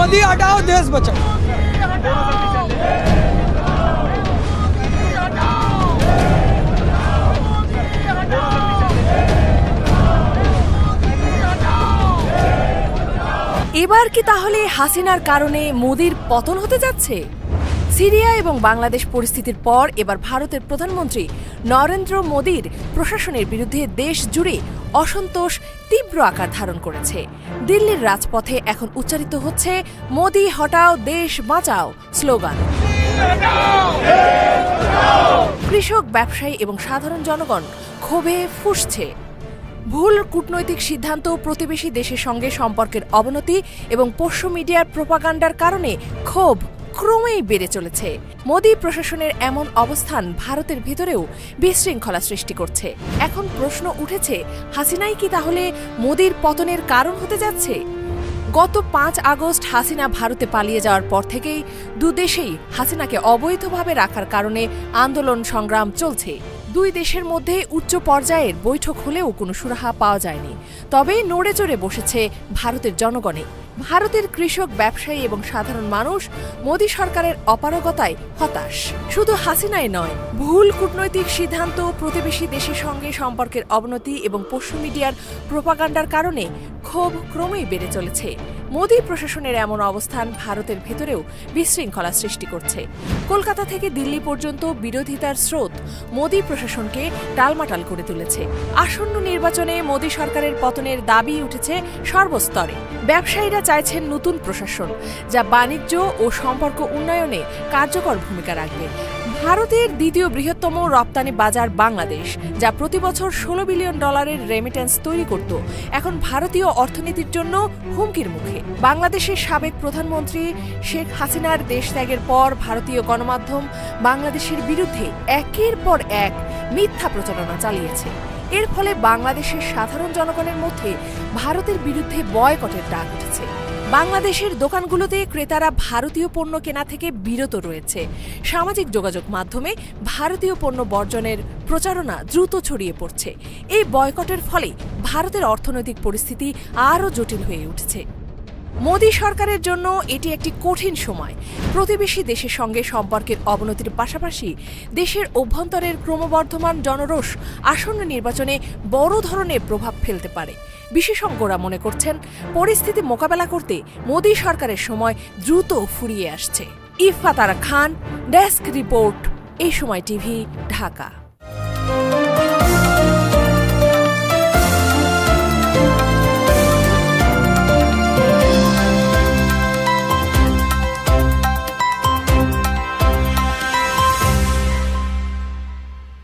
मोदी हटाओ देश बचाओ। এবার কি তাহলে হাসিনার কারণে মোদির পতন হতে যাচ্ছে? সিরিয়া এবং বাংলাদেশ পরিস্থিতির পর এবার ভারতের প্রধানমন্ত্রী নরেন্দ্র মোদির প্রশাসনের বিরুদ্ধে দেশ জুড়ে অসন্তোষ তীব্র আকার ধারণ করেছে। দিল্লির রাজপথে এখন উচ্চারিত হচ্ছে মোদি হটাও দেশ বাঁচাও স্লোগান। কৃষক, ব্যবসায়ী এবং সাধারণ জনগণ ক্ষোভে ফুঁসছে। ভুল কূটনৈতিক সিদ্ধান্ত, প্রতিবেশী দেশের সঙ্গে সম্পর্কের অবনতি এবং পোষ্য মিডিয়ার প্রোপাগান্ডার কারণে ক্ষোভ ক্রমেই বেড়ে চলেছে। মোদি প্রশাসনের এমন অবস্থান ভারতের ভেতরেও বিশৃঙ্খলা সৃষ্টি করছে। এখন প্রশ্ন উঠেছে, হাসিনাই কি তাহলে মোদির পতনের কারণ হতে যাচ্ছে? গত 5 আগস্ট হাসিনা ভারতে পালিয়ে যাওয়ার পর থেকেই দুদেশেই হাসিনাকে অবৈধভাবে রাখার কারণে আন্দোলন সংগ্রাম চলছে। দুই দেশের মধ্যে উচ্চ পর্যায়ের বৈঠক হলেও কোনো সুরাহা পাওয়া যায়নি। তবে নড়ে চড়ে বসেছে ভারতের জনগণে। ভারতের কৃষক, ব্যবসায়ী এবং সাধারণ মানুষ মোদি সরকারের অপারগতায় হতাশ। শুধু হাসিনাই নয়, ভুল কূটনৈতিক সিদ্ধান্ত, প্রতিবেশী দেশের সঙ্গে সম্পর্কের অবনতি এবং পোষ্য মিডিয়ার প্রোপাগান্ডার কারণে ক্ষোভ ক্রমেই বেড়ে চলেছে। মোদি প্রশাসনের এমন অবস্থান ভারতের ভেতরেও বিশৃঙ্খলা সৃষ্টি করছে। কলকাতা থেকে দিল্লি পর্যন্ত বিরোধিতার স্রোত মোদি প্রশাসনকে টালমাটাল করে তুলেছে। আসন্ন নির্বাচনে মোদি সরকারের পতনের দাবি উঠেছে সর্বস্তরে। ব্যবসায়ীরা চাইছেন নতুন প্রশাসন, যা বাণিজ্য ও সম্পর্ক উন্নয়নে কার্যকর ভূমিকা রাখবে। ভারতের দ্বিতীয় বৃহত্তম রপ্তানি বাজার বাংলাদেশ, যা প্রতি বছর $16 বিলিয়ন রেমিটেন্স তৈরি করত, এখন ভারতীয় অর্থনীতির জন্য হুমকির মুখে। বাংলাদেশের সাবেক প্রধানমন্ত্রী শেখ হাসিনার দেশত্যাগের পর ভারতীয় গণমাধ্যম বাংলাদেশের বিরুদ্ধে একের পর এক মিথ্যা প্রচারণা চালিয়েছে। এর ফলে বাংলাদেশের সাধারণ জনগণের মধ্যে ভারতের বিরুদ্ধে বয়কটের ডাক উঠেছে। বাংলাদেশের দোকানগুলোতে ক্রেতারা ভারতীয় পণ্য কেনা থেকে বিরত রয়েছে। সামাজিক যোগাযোগ মাধ্যমে ভারতীয় পণ্য বর্জনের প্রচারণা দ্রুত ছড়িয়ে পড়ছে। এই বয়কটের ফলে ভারতের অর্থনৈতিক পরিস্থিতি আরও জটিল হয়ে উঠেছে। মোদি সরকারের জন্য এটি একটি কঠিন সময়। প্রতিবেশী দেশের সঙ্গে সম্পর্কের অবনতির পাশাপাশি দেশের অভ্যন্তরের ক্রমবর্ধমান জনরোষ আসন্ন নির্বাচনে বড় ধরনের প্রভাব ফেলতে পারে। বিশেষজ্ঞরা মনে করছেন, পরিস্থিতি মোকাবেলা করতে মোদি সরকারের সময় দ্রুত ফুরিয়ে আসছে। ইফাত আরা খান, ডেস্ক রিপোর্ট, এই সময় টিভি, ঢাকা।